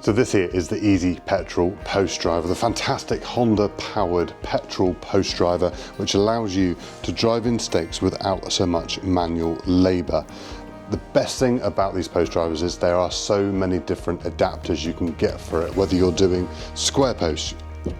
So this here is the Easy Petrol Post Driver, the fantastic Honda powered petrol post driver, which allows you to drive in stakes without so much manual labour. The best thing about these post drivers is there are so many different adapters you can get for it, whether you're doing square posts,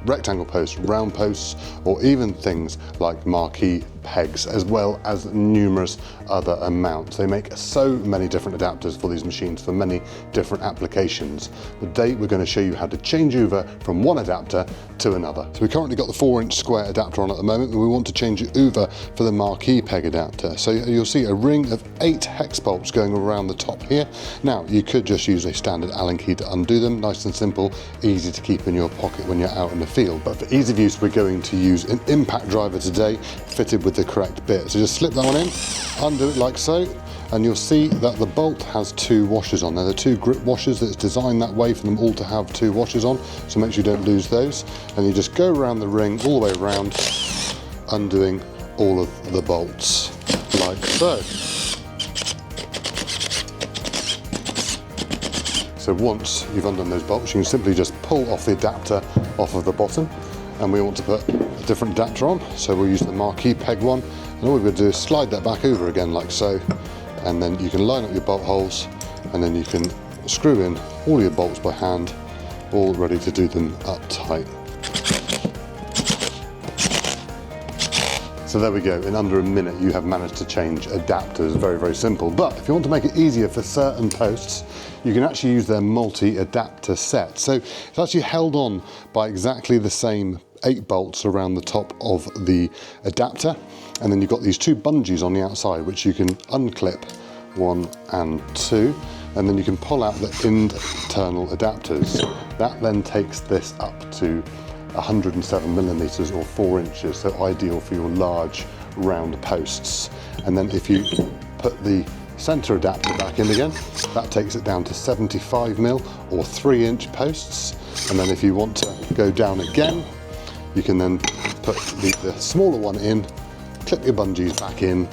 rectangle posts, round posts, or even things like marquee pegs, as well as numerous other amounts. They make so many different adapters for these machines for many different applications. Today we're going to show you how to change over from one adapter to another. So we currently got the 4-inch square adapter on at the moment, and we want to change it over for the marquee peg adapter. So you'll see a ring of 8 hex bolts going around the top here. Now you could just use a standard Allen key to undo them, nice and simple, easy to keep in your pocket when you're out in the field. But for ease of use, we're going to use an impact driver today, fitted with the correct bit. So just slip that one in, undo it like so, and you'll see that the bolt has 2 washers on there. They're 2 grip washers. That's designed that way for them all to have 2 washers on, so make sure you don't lose those. And you just go around the ring all the way around, undoing all of the bolts like so. So once you've undone those bolts, you can simply just pull off the adapter off of the bottom, and we want to put a different adapter on, so we'll use the marquee peg one, and all we're going to do is slide that back over again like so, and then you can line up your bolt holes, and then you can screw in all your bolts by hand, all ready to do them up tight. So there we go, in under a minute you have managed to change adapters. Very, very simple. But if you want to make it easier for certain posts, you can actually use their multi-adapter set. So it's actually held on by exactly the same 8 bolts around the top of the adapter, and then you've got these 2 bungees on the outside which you can unclip, 1 and 2, and then you can pull out the internal adapters. That then takes this up to 107 millimeters or 4 inches, so ideal for your large round posts. And then if you put the center adapter back in again, that takes it down to 75 mil or 3-inch posts. And then if you want to go down again, you can then put the smaller one in, clip your bungees back in,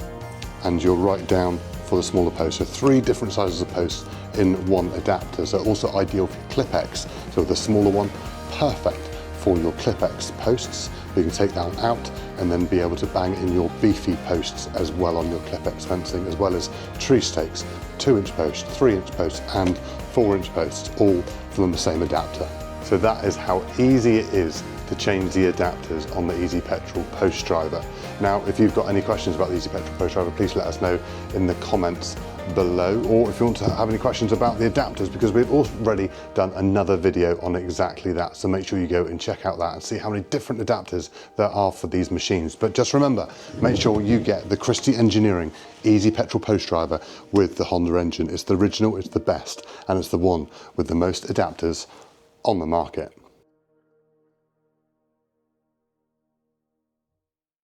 and you're right down for the smaller post. So 3 different sizes of posts in one adapter. So also ideal for Clip-X. So the smaller one, perfect for your Clip-X posts. You can take that one out and then be able to bang in your beefy posts as well on your Clip-X fencing, as well as tree stakes, 2-inch posts, 3-inch posts and 4-inch posts, all from the same adapter. So that is how easy it is to change the adapters on the Easy Petrol Post Driver. Now, if you've got any questions about the Easy Petrol Post Driver, please let us know in the comments below, or if you want to have any questions about the adapters, because we've already done another video on exactly that, so make sure you go and check out that and see how many different adapters there are for these machines. But just remember, make sure you get the Christie Engineering Easy Petrol Post Driver with the Honda engine. It's the original, it's the best, and it's the one with the most adapters on the market.